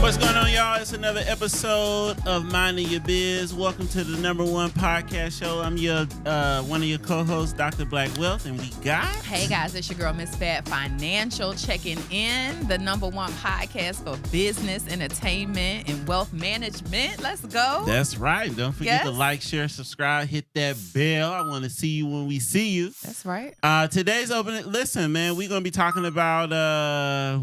What's going on, y'all? It's another episode of Minding Your Biz. Welcome to the #1 podcast show. I'm your one of your co-hosts, Dr. Black Wealth, and we got... Hey, guys, it's your girl, Miss Fat Financial, checking in, the #1 podcast for business, entertainment, and wealth management. Let's go. That's right. Don't forget to like, share, subscribe, hit that bell. I want to see you when we see you. That's right. Today's opening... Listen, man, we're going to be talking about...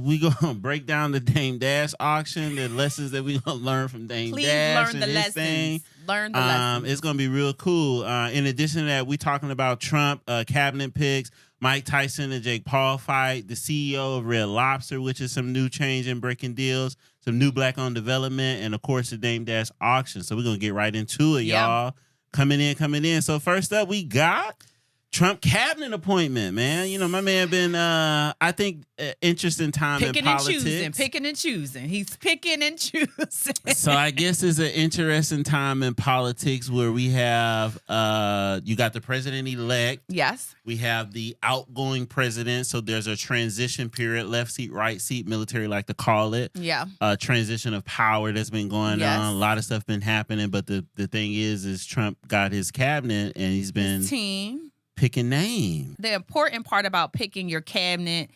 we're going to break down the Dame Dash auction, the lessons that we're going to learn from Dame Please Dash. learn the lessons. Learn the lessons. It's going to be real cool. In addition to that, we're talking about Trump cabinet picks, Mike Tyson and Jake Paul fight, the CEO of Red Lobster, which is some new change in breaking deals, some new black-owned development, and, of course, the Dame Dash auction. So we're going to get right into it, y'all. Coming in. So first up, we got... Trump cabinet appointment, man. You know, my man been, I think, interesting time in politics. Picking and choosing. He's picking and choosing. So I guess it's an interesting time in politics where we have, you got the president-elect. Yes. We have the outgoing president. So there's a transition period, left seat, right seat, military like to call it. Yeah. Transition of power that's been going on. A lot of stuff been happening. But the thing is Trump got his cabinet and he's been... His team. Picking name. The important part about picking your cabinet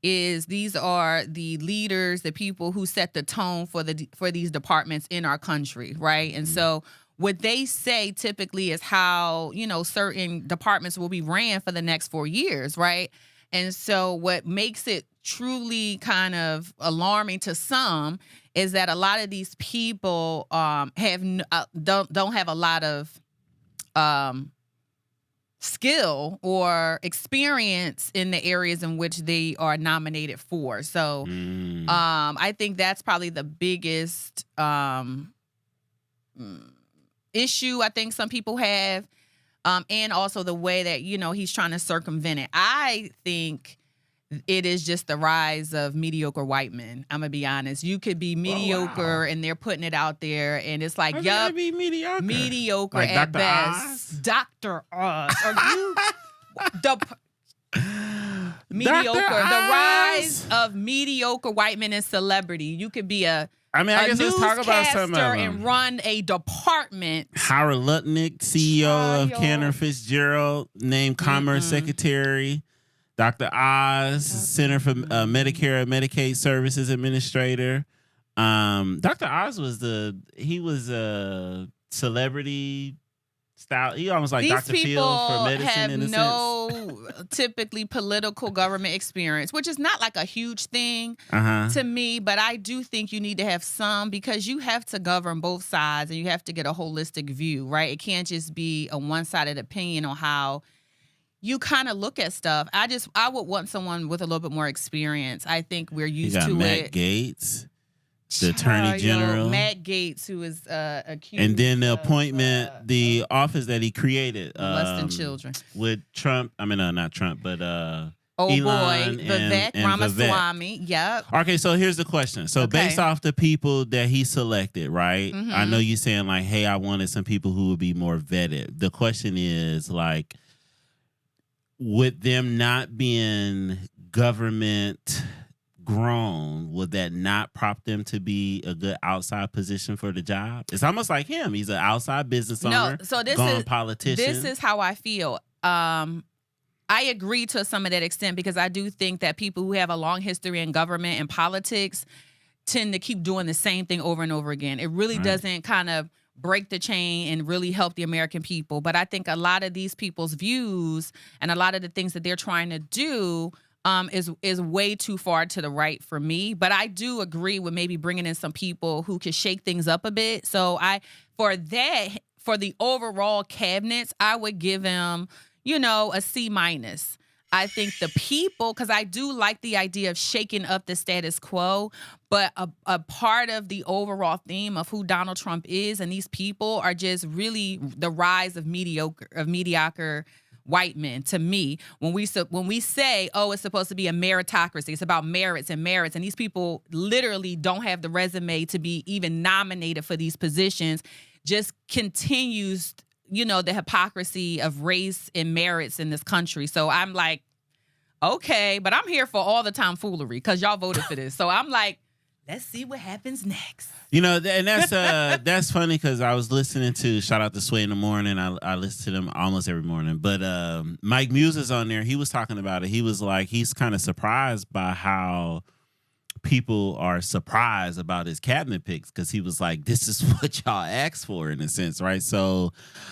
is these are the leaders, the people who set the tone for these departments in our country, right? And so what they say typically is how, you know, certain departments will be ran for the next 4 years, right? And so what makes it truly kind of alarming to some is that a lot of these people don't have a lot of skill or experience in the areas in which they are nominated for. So I think that's probably the biggest issue I think some people have, and also the way that, you know, he's trying to circumvent it. I think it is just the rise of mediocre white men. I'm going to be honest. You could be mediocre and they're putting it out there and it's like, yup, be mediocre like at Dr. best. Oz? Dr. Oz. Are you mediocre? The rise of mediocre white men in celebrity. You could be I guess let's talk about some of them. And run a department. Howard Lutnick, CEO of Cantor Fitzgerald, named Commerce Secretary. Dr. Oz, Center for Medicare and Medicaid Services Administrator. Dr. Oz was a celebrity style. He almost like Dr. Phil for medicine in a sense. These people have no typically political government experience, which is not like a huge thing to me, but I do think you need to have some because you have to govern both sides and you have to get a holistic view, right? It can't just be a one-sided opinion on how you kind of look at stuff. I would want someone with a little bit more experience. I think we're used to Matt Gaetz, the Attorney General. Matt Gaetz, who is accused. And then the appointment, the office that he created. Molesting children. With Trump. I mean, not Trump, but Elon Vivek and Ramaswamy. Yep. Okay, so here's the question. So based off the people that he selected, right? I know you're saying like, hey, I wanted some people who would be more vetted. The question is like, with them not being government grown, would that not prop them to be a good outside position for the job? It's almost like him. He's an outside business owner, politician. This is how I feel. I agree to some of that extent because I do think that people who have a long history in government and politics tend to keep doing the same thing over and over again. It really doesn't kind of break the chain and really help the American people. But I think a lot of these people's views and a lot of the things that they're trying to do is way too far to the right for me. But I do agree with maybe bringing in some people who could shake things up a bit. So for the overall cabinets, I would give him, a C-. I think the people, because I do like the idea of shaking up the status quo, but a part of the overall theme of who Donald Trump is and these people are just really the rise of mediocre white men. To me, when we say, oh, it's supposed to be a meritocracy, it's about merits, and these people literally don't have the resume to be even nominated for these positions, just continues the hypocrisy of race and merits in this country. So I'm like, okay, but I'm here for all the tomfoolery because y'all voted for this. So I'm like, let's see what happens next. You know, and that's funny because I was listening to shout out to Sway in the morning. I listen to them almost every morning. But Mike Muse is on there. He was talking about it. He was like, he's kind of surprised by how people are surprised about his cabinet picks, because he was like, this is what y'all asked for in a sense, right? So,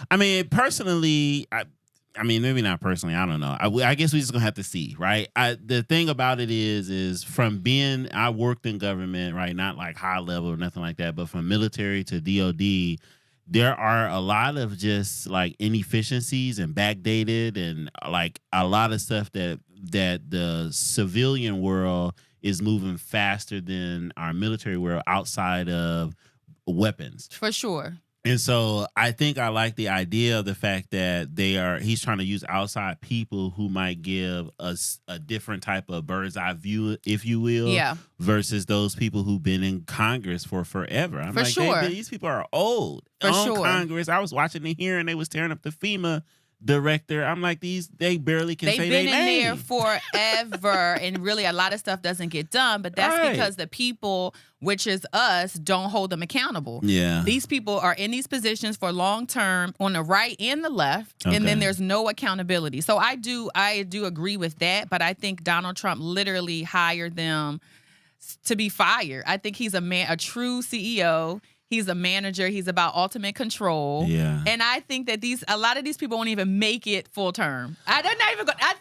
I mean, personally, I mean, maybe not personally. I don't know. I guess we just gonna have to see, right? The thing about it is from being, I worked in government, right? Not like high level or nothing like that, but from military to DOD, there are a lot of just like inefficiencies and backdated and like a lot of stuff that the civilian world is moving faster than our military world outside of weapons. For sure. And so I think I like the idea of the fact that he's trying to use outside people who might give us a different type of bird's eye view, if you will, versus those people who've been in Congress for forever. I'm for like, sure. These people are old. For sure. Congress. I was watching the hearing, they was tearing up the FEMA director. I'm like, they barely can say their name. They've been in there forever, and really a lot of stuff doesn't get done, but that's because the people, which is us, don't hold them accountable. Yeah. These people are in these positions for long term on the right and the left, and then there's no accountability. So I do agree with that, but I think Donald Trump literally hired them to be fired. I think he's a true CEO. He's a manager. He's about ultimate control. Yeah. And I think that a lot of these people won't even make it full term. I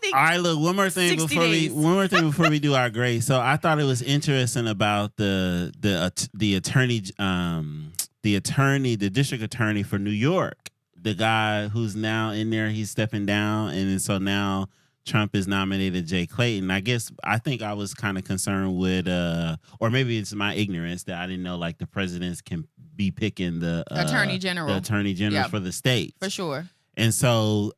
think. All right, look, one more thing before we do our grade. So I thought it was interesting about the district attorney for New York, the guy who's now in there, he's stepping down, and so now Trump has nominated Jay Clayton. I think I was kind of concerned with, or maybe it's my ignorance that I didn't know like the presidents can be picking the attorney general for the state. For sure. And so,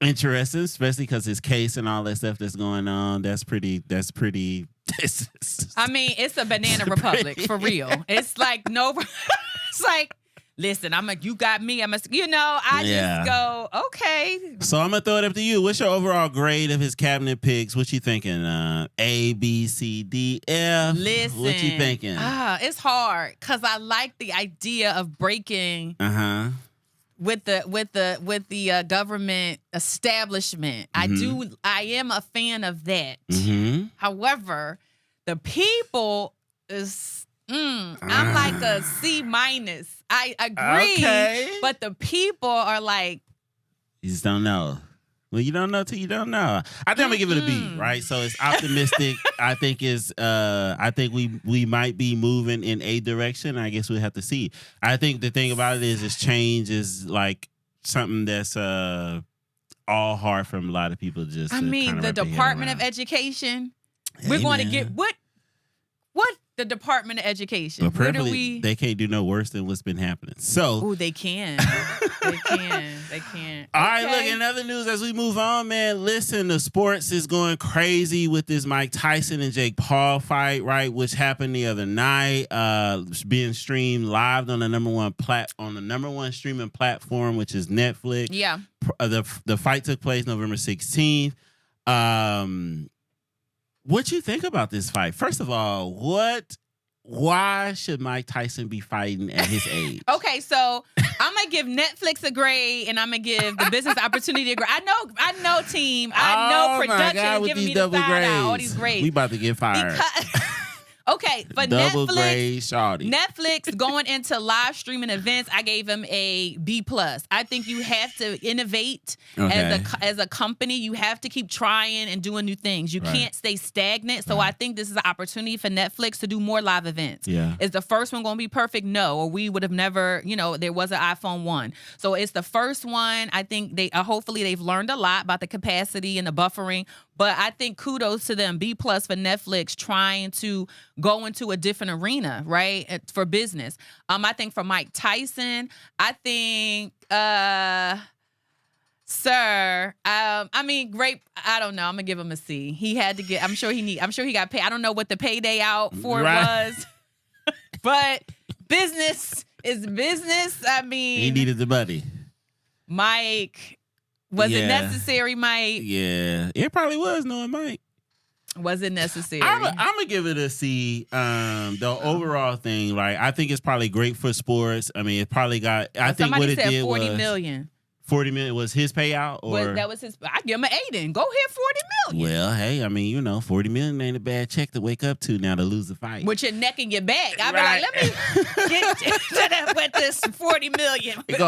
interesting, especially because his case and all that stuff that's going on. That's pretty. I mean, it's a banana republic for real. It's like it's like. Listen, you got me. Just go, okay. So I'm going to throw it up to you. What's your overall grade of his cabinet picks? What you thinking? A, B, C, D, F? Listen. What you thinking? It's hard because I like the idea of breaking with the government establishment. Mm-hmm. I am a fan of that. Mm-hmm. However, the people is... I'm like a C-. I agree, but the people are like... You just don't know. Well, you don't know till you don't know. I think I'm gonna give it a B, right? So it's optimistic. I think we might be moving in a direction. I guess we'll have to see. I think the thing about it is change is like something that's all hard from a lot of people. Just the Department of Education. We're going to get what the Department of Education. But preferably, they can't do no worse than what's been happening. So, they can. They can. All right, look, in other news, as we move on, man, listen, the sports is going crazy with this Mike Tyson and Jake Paul fight, right? Which happened the other night, being streamed live on the number one streaming platform, which is Netflix. Yeah. The fight took place November 16th. What you think about this fight? First of all, why should Mike Tyson be fighting at his age? Okay, so I'm gonna give Netflix a grade, and I'm gonna give the business opportunity a grade. I know, team. I know production is giving me the side out, all these grades. We about to get fired. Okay, for Double grade shawty. Netflix going into live streaming events, I gave them a B+. I think you have to innovate as a company. You have to keep trying and doing new things. You can't stay stagnant. So I think this is an opportunity for Netflix to do more live events. Yeah. Is the first one going to be perfect? No, or we would have never, there was an iPhone 1. So it's the first one. I think hopefully they've learned a lot about the capacity and the buffering. But I think kudos to them, B+ for Netflix trying to go into a different arena, right, for business. I think for Mike Tyson, I think, great. I don't know. I'm gonna give him a C. He had to get. I'm sure he got paid. I don't know what the payday out for was, but business is business. I mean, he needed the money. Mike. Was it necessary, Mike? Yeah, it probably was knowing Mike. Was it necessary? I'm gonna give it a C. The overall thing, like I think it's probably great for sports. I mean, it probably got. I think what it said did 40 was million. 40 million was his payout, or That was his. I give him an 8 then. Go ahead, 40 million. Well, hey, I mean, 40 million ain't a bad check to wake up to now to lose the fight. With your neck and your back. I'd be like, let me get to that with this 40 million. You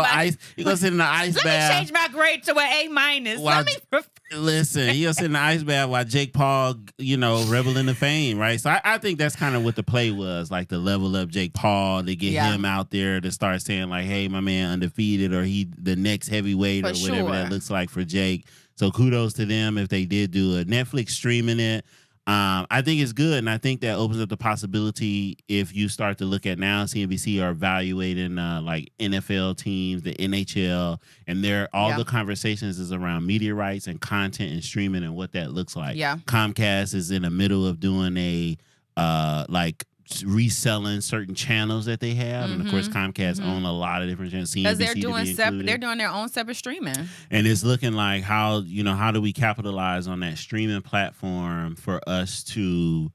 go sit in the ice bath. Let me change my grade to an A-. Listen, you go sit in the ice bath while Jake Paul, revel in the fame, right? So I think that's kind of what the play was, like to level up Jake Paul, to get him out there to start saying like, hey, my man undefeated, or he the next heavyweight, or whatever that looks like for Jake. So kudos to them if they did do it. Netflix streaming it. I think it's good, and I think that opens up the possibility if you start to look at now, CNBC are evaluating like NFL teams, the NHL, and all the conversations is around media rights and content and streaming and what that looks like. Yeah. Comcast is in the middle of doing a like reselling certain channels that they have, and of course Comcast own a lot of different channels. Because they're doing their own separate streaming, and it's looking like how do we capitalize on that streaming platform for us to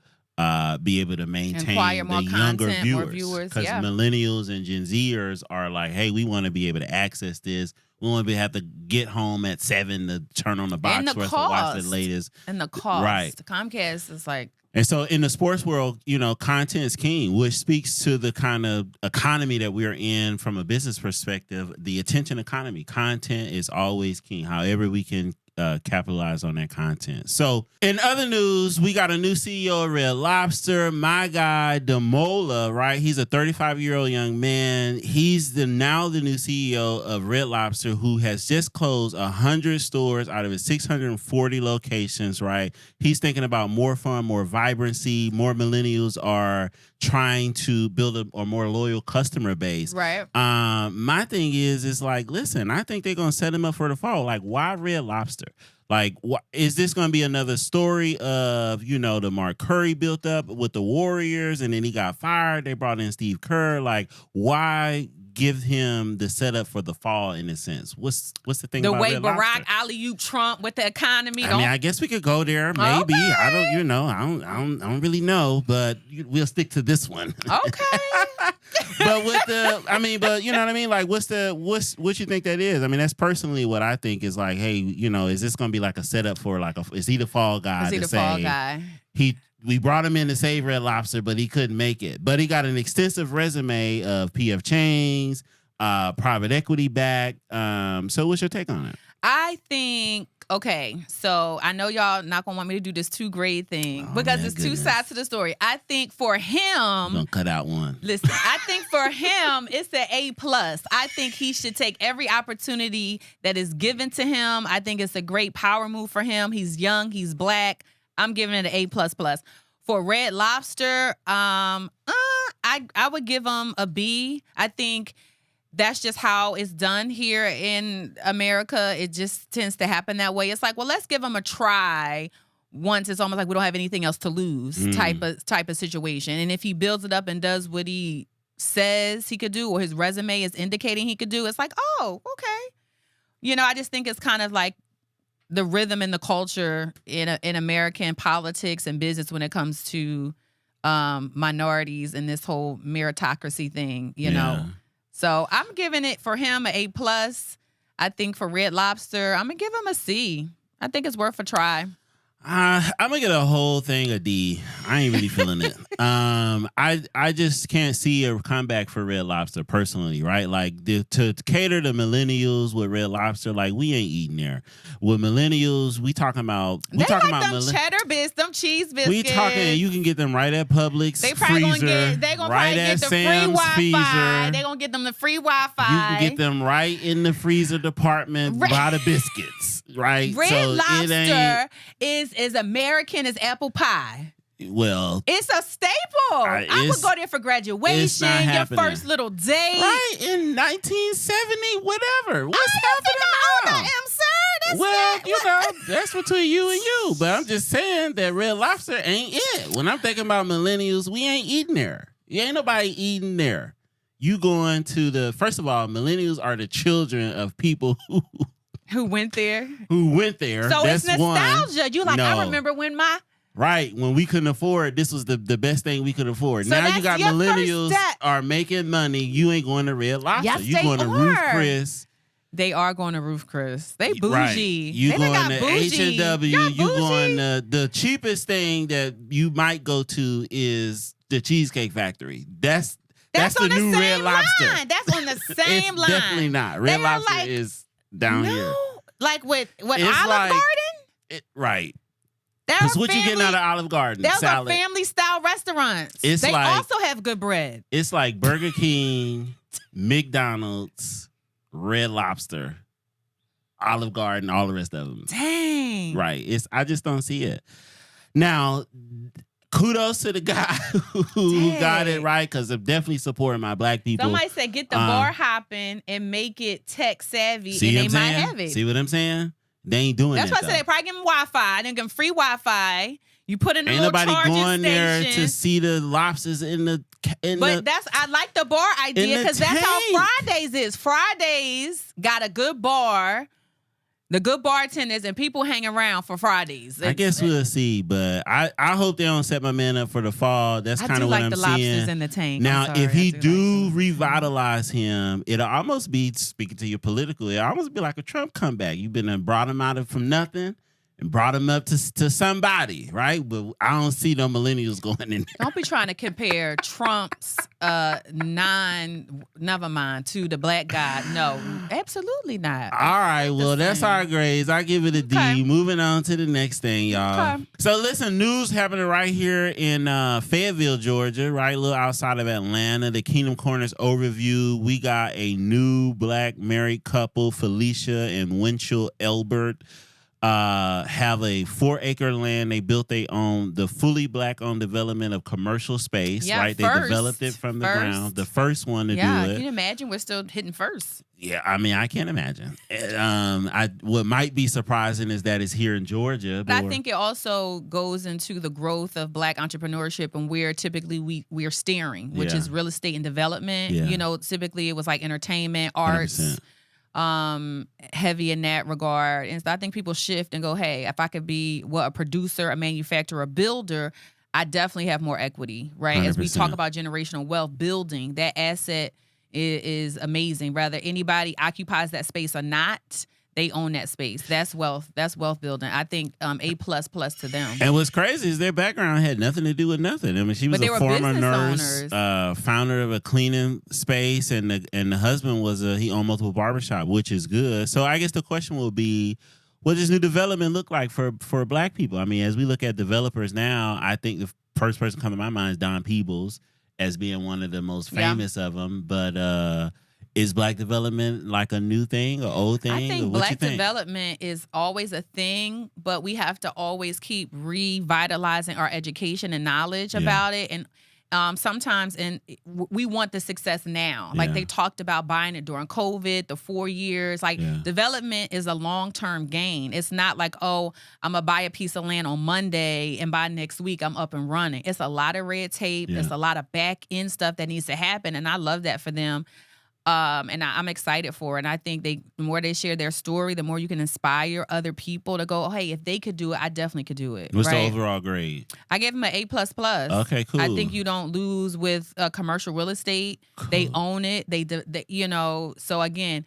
be able to maintain the younger viewers, because millennials and Gen Zers are like, hey, we want to be able to access this. We want to have to get home at 7 to turn on the box for us to watch the latest. And the cost, right? Comcast is like. And so in the sports world, content is king, which speaks to the kind of economy that we're in from a business perspective, the attention economy. Content is always king, however we can capitalize on that content. So in other news, we got a new CEO of Red Lobster, my guy, Demola, right? He's a 35-year-old young man. He's now the new CEO of Red Lobster, who has just closed 100 stores out of his 640 locations, right? He's thinking about more fun, more vibrancy. More millennials are trying to build a more loyal customer base. Right. My thing is like, listen, I think they're going to set him up for the fall. Like, why Red Lobster? Like, is this going to be another story of, the Mark Curry built up with the Warriors and then he got fired? They brought in Steve Kerr. Like, why give him the setup for the fall in a sense? What's the thing about Red Lobster? The way Barack alley-oop Trump with the economy. I mean, I guess we could go there. Maybe. Okay. I don't really know, but we'll stick to this one. Okay. But you know what I mean? Like, what you think that is? I mean, that's personally what I think is like, hey, is this going to be like a setup for like is he the fall guy? Is he the fall guy? We brought him in to save Red Lobster, but he couldn't make it. But he got an extensive resume of PF Chang's, private equity back. So what's your take on it? I think, so I know y'all not going to want me to do this 2 grade thing because it's 2 sides to the story. I think for him... I'm going to cut out one. Listen, I think for him, it's an A+. I think he should take every opportunity that is given to him. I think it's a great power move for him. He's young. He's black. I'm giving it an A++. For Red Lobster, I would give him a B. I think that's just how it's done here in America. It just tends to happen that way. It's like, well, let's give him a try. Once it's almost like we don't have anything else to lose type of situation. And if he builds it up and does what he says he could do, or his resume is indicating he could do, it's like, oh, okay. I just think it's kind of like the rhythm and the culture in American politics and business when it comes to minorities and this whole meritocracy thing, you know. So I'm giving it for him an A+. I think for Red Lobster, I'm going to give him a C. I think it's worth a try. I'm gonna get a whole thing a D. I ain't really feeling it. I just can't see a comeback for Red Lobster personally, right? Like to cater to millennials with Red Lobster, like we ain't eating there. With millennials, we talking about them cheddar biscuits, them cheese biscuits. We talking, you can get them right at Publix. They probably freezer, they gonna right probably get the Sam's free Wi-Fi. freezer. They gonna get them the free Wi-Fi. You can get them right in the freezer department by the biscuits, right? Red Lobster is American as apple pie. Well, it's a staple. I would go there for graduation, your first little date. Right, in 1970, whatever. What's happening now? I am, sir. That's between you and you. But I'm just saying that Red Lobster ain't it. When I'm thinking about millennials, we ain't eating there. Ain't nobody eating there. You going to first of all, millennials are the children of people who went there. So that's it's nostalgia. One. You like, I remember when my Right. When we couldn't afford, this was the best thing we could afford. So now you got your millennials first step. are making money. You ain't going to Red Lobster. Yes, You they going to Ruth are. Chris. They are going to Roof Chris. They bougie. Right. You they going got to bougie. H&W. You're You going bougie. to the cheapest thing that you might go to is the Cheesecake Factory. That's the on new the Red same Lobster. line. That's on the same It's line. definitely not. Red They are Lobster like, is down here. Like with It's Olive like- Garden? Right. There Because are what you getting out of Olive Garden? Those Salad. are family style restaurants. It's they like- also have good bread. It's like Burger King, McDonald's, Red Lobster, Olive Garden, all the rest of them. Dang. Right. I just don't see it. Now, kudos to the guy who got it right, because I'm definitely supporting my black people. Somebody said get the bar hopping and make it tech savvy, See and what they I'm might saying? have it. See what I'm saying? They ain't doing That's that. why I said they probably give them Wi-Fi. They give them free Wi-Fi. You put in a Ain't little nobody charging going there station. to see the lobsters in the. But I like the bar idea the because that's how tank. Fridays is. Fridays got a good bar, the good bartenders, and people hang around for Fridays. I guess we'll see, but I hope they don't set my man up for the fall. That's I kind do of what like I'm the seeing. lobsters in the tank. Now, I'm sorry, if he I do like them. revitalize him, it'll almost be, speaking to you politically, it'll almost be like a Trump comeback. You've been and brought him out of from nothing and brought him up to somebody, right? But I don't see no millennials going in there. Don't be trying to compare Trump's never mind to the black guy. No, absolutely not. All right, well, that's same. our grades. I give it a D. Okay. Moving on to the next thing, y'all. Okay. So listen, news happening right here in Fayetteville, Georgia, right, a little outside of Atlanta. The Kingdom Corners overview. We got a new black married couple, Felicia and Winchell Elbert. Have a 4-acre land. They built the fully black-owned development of commercial space, right? They developed it from the ground. The first one to do it. Can you imagine we're still hitting first? Yeah, I mean, I can't imagine. What might be surprising is that it's here in Georgia. But I think it also goes into the growth of black entrepreneurship and where typically we're steering, which is real estate and development. Yeah. You know, typically it was like entertainment, arts. 100%. Heavy in that regard. And so I think people shift and go, hey, if I could be a producer, a manufacturer, a builder, I definitely have more equity, right? 100%. As we talk about generational wealth building, that asset is amazing. Whether anybody occupies that space or not, they own that space. That's wealth. That's wealth building. I think A++ to them. And what's crazy is their background had nothing to do with nothing. I mean, she was But they a were former business nurse, founder of a cleaning space, and the husband he owned multiple barbershop, which is good. So I guess the question will be, what does new development look like for black people? I mean, as we look at developers now, I think the first person come to my mind is Don Peebles as being one of the most famous of them. But is black development like a new thing or old thing? I think or what black you think? development is always a thing, but we have to always keep revitalizing our education and knowledge about it. And sometimes we want the success now. Like they talked about buying it during COVID, the 4 years. Like development is a long-term gain. It's not like, oh, I'm going to buy a piece of land on Monday and by next week I'm up and running. It's a lot of red tape. It's a lot of back-end stuff that needs to happen. And I love that for them. And I'm excited for it. And I think the more they share their story, the more you can inspire other people to go, oh, hey, if they could do it, I definitely could do it. What's the overall grade? I gave them an A++. Okay, cool. I think you don't lose with commercial real estate. Cool. They own it. They so again,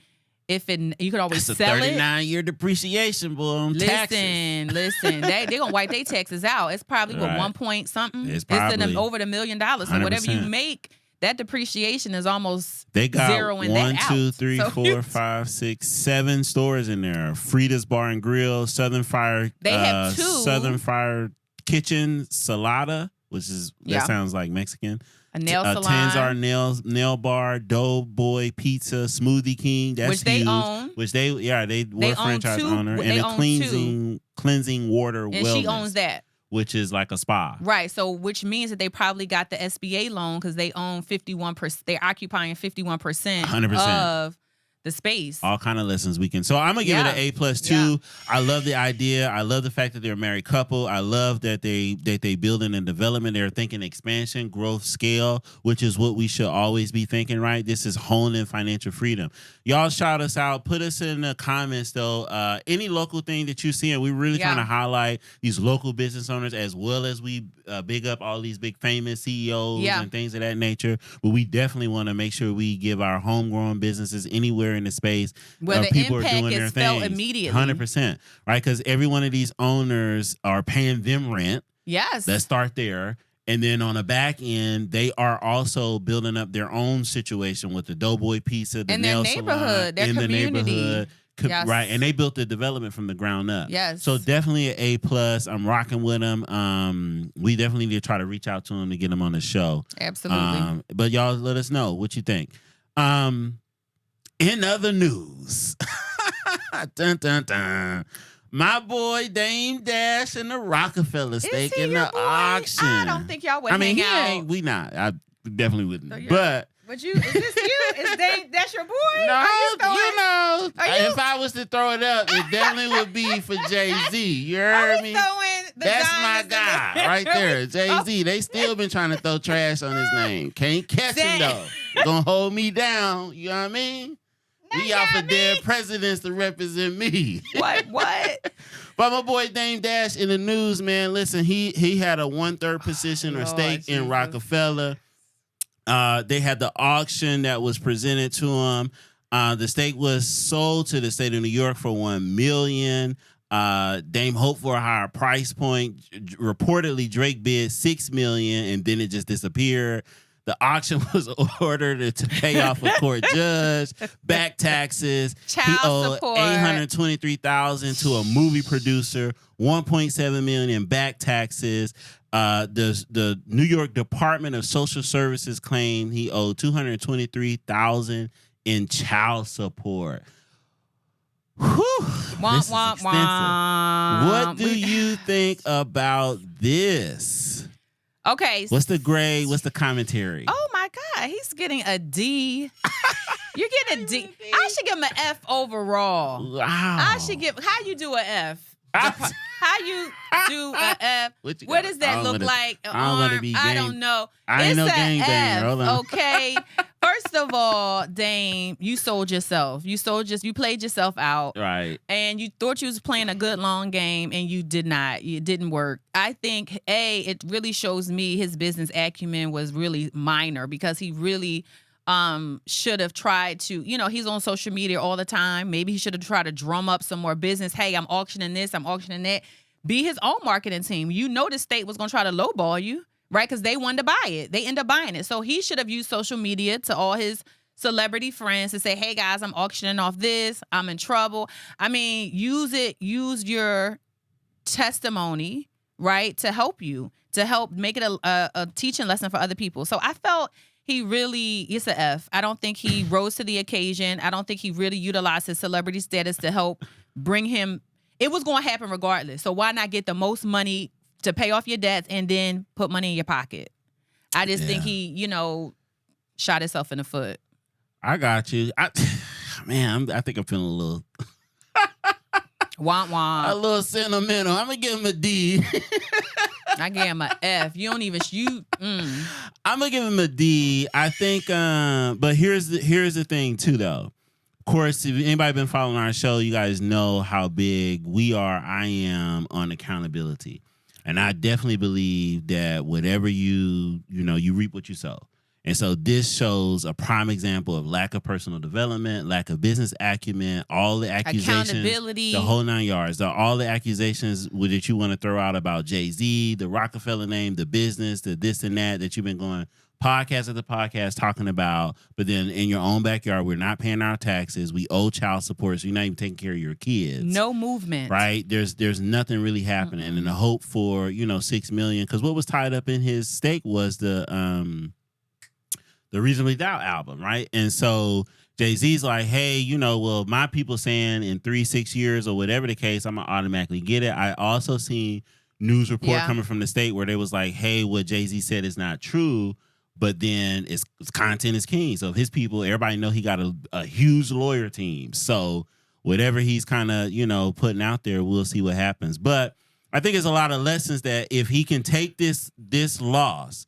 you could always That's sell a it. 39-year depreciation, boy, on taxes. Listen. They're going to wipe their taxes out. It's probably, 1 point something? It's probably over $1 million. So 100%. whatever you make, that depreciation is almost they got zero in 1, that 2, out. 3, So 4, 5, 6, 7 stores in there. Frida's Bar and Grill, Southern Fire. They have 2. Southern Fire Kitchen, Salada, which is that sounds like Mexican. A nail salon. Tanzar Nail Bar, Doughboy Pizza, Smoothie King. That's which they huge. own. Which they were franchise owner, and a cleansing water and wellness. she owns that. Which is like a spa. Right. So which means that they probably got the SBA loan because they own 51%. They're occupying 51% 100%. of the space. All kind of lessons we can. So I'm gonna give it an A+ too. Yeah. I love the idea. I love the fact that they're a married couple. I love that they building and development. They're thinking expansion, growth, scale, which is what we should always be thinking, right? This is honing financial freedom. Y'all shout us out. Put us in the comments though. Any local thing that you see, and we're really trying to highlight these local business owners as well as we big up all these big famous CEOs and things of that nature. But we definitely want to make sure we give our homegrown businesses anywhere in the space where the people impact are doing their is felt things immediately. 100%, right? Because every one of these owners are paying them rent. Yes. Let's start there. And then on the back end, they are also building up their own situation with the Doughboy Pizza, the nail salon, their community. the neighborhood. Yes. Right, and they built the development from the ground up. Yes. So definitely an A+. I'm rocking with them. We definitely need to try to reach out to them to get them on the show. Absolutely. But y'all let us know what you think. In other news, dun, dun, dun. My boy Dame Dash and the Rockefeller stake in the auction. I don't think y'all would hang out. We not. I definitely wouldn't. So but you? Is this you? Is that's your boy? No, if I was to throw it up, it definitely would be for Jay-Z. You heard me? That's my guy right there, Jay-Z. They still been trying to throw trash on his name. Can't catch him though. Gonna hold me down. You know what I mean? We out for dead presidents to represent me. What? But my boy Dame Dash in the news, man. Listen, he had a 1/3 position or stake in Rockefeller. They had the auction that was presented to him. The stake was sold to the state of New York for $1 million. Dame hoped for a higher price point. Reportedly, Drake bid $6 million, and then it just disappeared. The auction was ordered to pay off a court judge, back taxes. Child support. $823,000 to a movie producer, $1.7 million in back taxes. The New York Department of Social Services claimed he owed $223,000 in child support. Whew, this is extensive. What do you think about this? Okay. What's the grade? What's the commentary? Oh my God, he's getting a D. You're getting a D. I should give him an F overall. Wow. I should give. How you do an F? How you do an F? What does that look like? I don't know. I ain't no gang banger. Hold on. Okay. First of all, Dame, you sold yourself. You played yourself out. Right. And you thought you was playing a good long game, and you did not. It didn't work. I think, it really shows me his business acumen was really minor, because he really should have tried to, he's on social media all the time. Maybe he should have tried to drum up some more business. Hey, I'm auctioning this, I'm auctioning that. Be his own marketing team. The state was going to try to lowball you, right? Because they wanted to buy it. They ended up buying it. So he should have used social media to all his celebrity friends to say, hey guys, I'm auctioning off this. I'm in trouble. I mean, use your testimony, right? To help make it a teaching lesson for other people. So I felt it's an F. I don't think he rose to the occasion. I don't think he really utilized his celebrity status to help bring him. It was going to happen regardless. So why not get the most money to pay off your debts and then put money in your pocket? I just think he, shot himself in the foot. I got you. I think I'm feeling a little womp womp. A little sentimental. I'm gonna give him a D. I gave him a F. You don't even shoot. I'm gonna give him a D. I think, but here's the thing too, though. Of course, if anybody been following our show, you guys know how big I am on accountability, and I definitely believe that whatever you reap what you sow. And so this shows a prime example of lack of personal development, lack of business acumen, all the accusations, accountability, the whole 9 yards, all the accusations that you want to throw out about Jay-Z, the Rockefeller name, the business, the this and that you've been going podcast after podcast talking about. But then in your own backyard, we're not paying our taxes. We owe child support, so you're not even taking care of your kids. No movement. Right? There's nothing really happening. And the hope for, $6 million, because what was tied up in his stake was the Reasonably Doubt album, right? And so Jay-Z's like, hey, well, my people saying in 3-6 years or whatever the case, I'm going to automatically get it. I also seen news report coming from the state where they was like, hey, what Jay-Z said is not true, But then it's content is king. So if his people, everybody know he got a huge lawyer team. So whatever he's kind of, putting out there, we'll see what happens. But I think it's a lot of lessons that if he can take this loss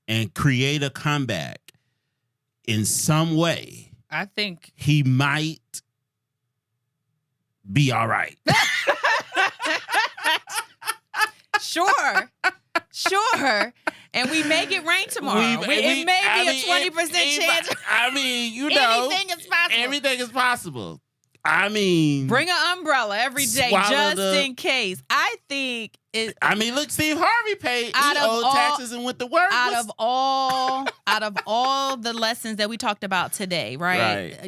and create a comeback in some way, I think he might be all right. Sure. And we may get rain tomorrow. It may be a 20% chance. Anything is possible. Everything is possible. Bring an umbrella every day just in case. I think it. Look, Steve Harvey paid. He owed taxes and went to work. Out of all the lessons that we talked about today, right?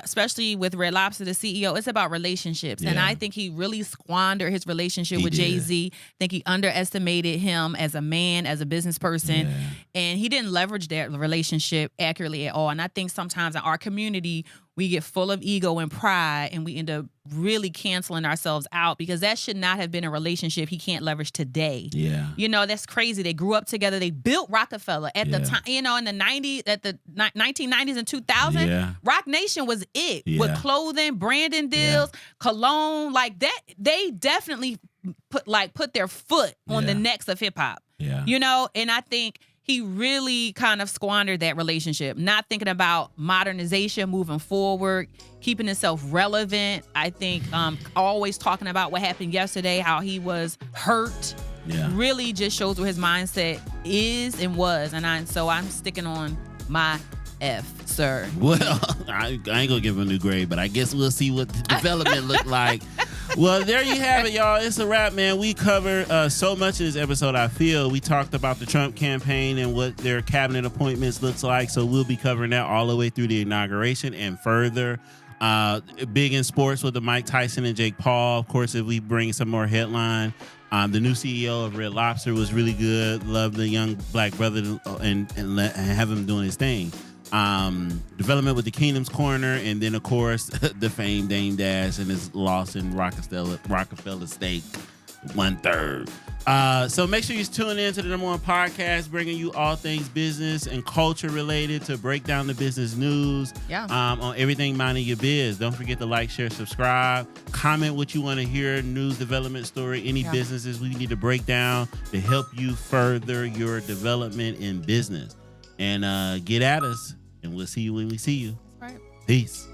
Especially with Red Lobster, the CEO, it's about relationships, and I think he really squandered his relationship with Jay-Z. I think he underestimated him as a man, as a business person, and he didn't leverage that relationship accurately at all. And I think sometimes in our community, we get full of ego and pride, and we end up really canceling ourselves out because that should not have been a relationship he can't leverage today. Yeah. That's crazy. They grew up together. They built Rockefeller at the time, in the 90s, at the 1990s and 2000. Yeah. Rock Nation was it with clothing, branding deals, cologne, like that. They definitely put their foot on the necks of hip hop. Yeah. And I think he really kind of squandered that relationship, not thinking about modernization moving forward, keeping himself relevant. I think always talking about what happened yesterday, how he was hurt, really just shows where his mindset is and was. And so I'm sticking on my F, sir. Well, I ain't gonna give him a new grade, but I guess we'll see what the development look like. Well, there you have it, y'all. It's a wrap, man. We covered so much in this episode, I feel. We talked about the Trump campaign and what their cabinet appointments looks like, so we'll be covering that all the way through the inauguration and further. Big in sports with the Mike Tyson and Jake Paul. Of course, if we bring some more headline, the new CEO of Red Lobster was really good. Love the young black brother and have him doing his thing. Development with the Kingdom's Corner, and then of course the famed Dame Dash and his loss in Rockefeller stake 1/3. So make sure you tune in to the #1 podcast, bringing you all things business and culture related to break down the business news. On everything Minding Your Biz. Don't forget to like, share, subscribe, comment what you want to hear, news, development story, any businesses we need to break down to help you further your development in business. And get at us. And we'll see you when we see you. Right. Peace.